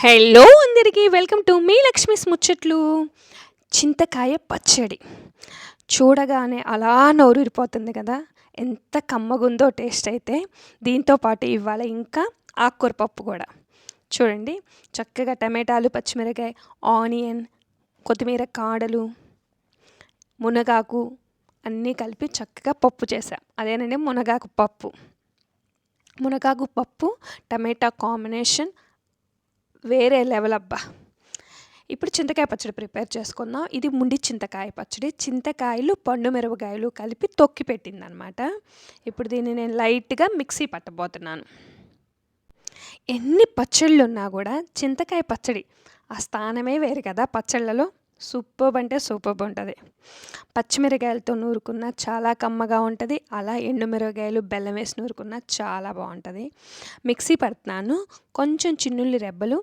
Hello అందరికీ welcome to me Lakshmi's ముచ్చట్లు. చింతకాయ పచ్చడి చూడగానే అలా నోరూరిపోతుంది కదా, ఎంత కమ్మగుందో టేస్ట్ అయితే. దీంతో పాటు ఇవాళ ఇంకా ఆకుకూర పప్పు కూడా చూడండి. చక్కగా టమాటాలు, పచ్చిమిరకాయ, ఆనియన్, కొత్తిమీర కాడలు, మునగాకు అన్నీ కలిపి చక్కగా పప్పు చేసా. అదేనండి మునగాకు పప్పు. మునగాకు పప్పు టమాటా కాంబినేషన్ వేరే లెవెల్ అబ్బా. ఇప్పుడు చింతకాయ పచ్చడి ప్రిపేర్ చేసుకుందాం. ఇది ముండి చింతకాయ పచ్చడి. చింతకాయలు, పండు మిరపకాయలు కలిపి తొక్కి పెట్టిందనమాట. ఇప్పుడు దీన్ని నేను లైట్గా మిక్సీ పట్టబోతున్నాను. ఎన్ని పచ్చళ్ళు ఉన్నా కూడా చింతకాయ పచ్చడి ఆ స్థానమే వేరు కదా పచ్చళ్ళలో. సూపర్బ్ అంటే సూపర్బ్ ఉంటుంది. పచ్చిమిరకాయలతో నూరుకున్న చాలా కమ్మగా ఉంటుంది. అలా ఎండుమిరపకాయలు బెల్లం వేసి నూరుకున్న చాలా బాగుంటుంది. మిక్సీ పడుతున్నాను. కొంచెం చిన్నుల్లి రెబ్బలు,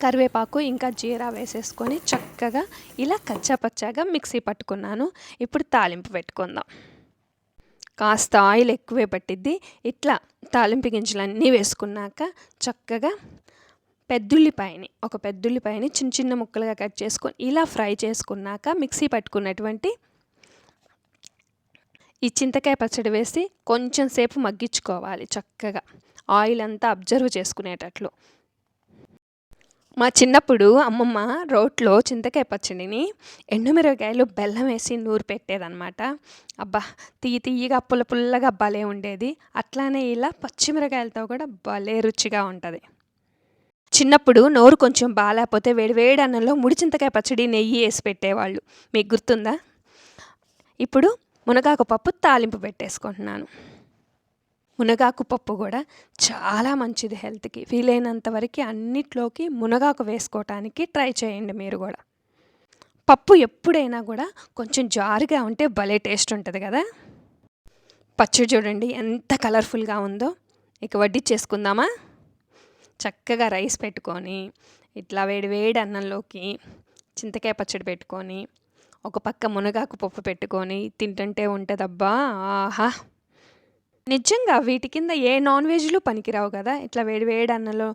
కరివేపాకు, ఇంకా జీరా వేసేసుకొని చక్కగా ఇలా కచ్చాపచ్చాగా మిక్సీ పట్టుకున్నాను. ఇప్పుడు తాలింపు పెట్టుకుందాం. కాస్త ఆయిల్ ఎక్కువే పట్టిద్ది. ఇట్లా తాలింపు గింజలన్నీ వేసుకున్నాక చక్కగా ఒక పెద్దుల్లిపాయని చిన్న చిన్న ముక్కలుగా కట్ చేసుకొని ఇలా ఫ్రై చేసుకున్నాక మిక్సీ పట్టుకున్నటువంటి ఈ చింతకాయ పచ్చడి వేసి కొంచెం సేపు మగ్గించుకోవాలి. చక్కగా ఆయిల్ అంతా అబ్జర్వ్ చేసుకునేటట్లు. మా చిన్నప్పుడు అమ్మమ్మ రోట్లో చింతకాయ పచ్చడిని ఎండుమిరపకాయలు బెల్లం వేసి నూరు పెట్టేదన్నమాట. అబ్బా, తీయగా పుల్లగా భలే ఉండేది. అట్లానే ఇలా పచ్చిమిరకాయలతో కూడా భలే రుచిగా ఉంటుంది. చిన్నప్పుడు నోరు కొంచెం బాగాలేకపోతే వేడి అన్నంలో ముడి చింతకాయ పచ్చడి నెయ్యి వేసి పెట్టేవాళ్ళు. మీకు గుర్తుందా? ఇప్పుడు మునగాకు పప్పు తాలింపు పెట్టేసుకుంటున్నాను. మునగాకు పప్పు కూడా చాలా మంచిది హెల్త్కి. వీలైనంత వరకు అన్నిట్లోకి మునగాకు వేసుకోవటానికి ట్రై చేయండి మీరు కూడా. పప్పు ఎప్పుడైనా కూడా కొంచెం జారుగా ఉంటే భలే టేస్ట్ ఉంటుంది కదా. పచ్చడి చూడండి ఎంత కలర్ఫుల్గా ఉందో. ఇక వడ్డించేసుకుందామా? చక్కగా రైస్ పెట్టుకొని ఇట్లా వేడి అన్నంలోకి చింతకాయ పచ్చడి పెట్టుకొని ఒక పక్క మునగాకు పప్పు పెట్టుకొని తింటుంటే ఉంటుందబ్బా, ఆహా. నిజంగా వీటి కింద ఏ నాన్ వెజ్లు పనికిరావు కదా. ఇట్లా వేడి అన్నంలో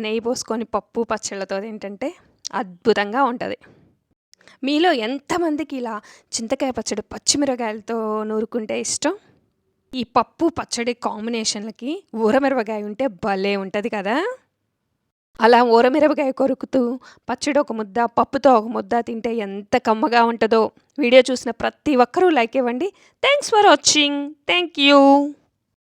నెయ్యి పోసుకొని పప్పు పచ్చళ్ళతో తింటుంటే అద్భుతంగా ఉంటుంది. మీలో ఎంతమందికి ఇలా చింతకాయ పచ్చడి పచ్చిమిరకాయలతో నూరుకుంటే ఇష్టం? ఈ పప్పు పచ్చడి కాంబినేషన్లకి ఊరమిరపకాయ ఉంటే భలే ఉంటుంది కదా. అలా ఊరమిరపకాయ కొరుకుతూ పచ్చడి ఒక ముద్ద, పప్పుతో ఒక ముద్ద తింటే ఎంత కమ్మగా ఉంటుందో. వీడియో చూసిన ప్రతి ఒక్కరూ లైక్ ఇవ్వండి. Thanks for watching. Thank you.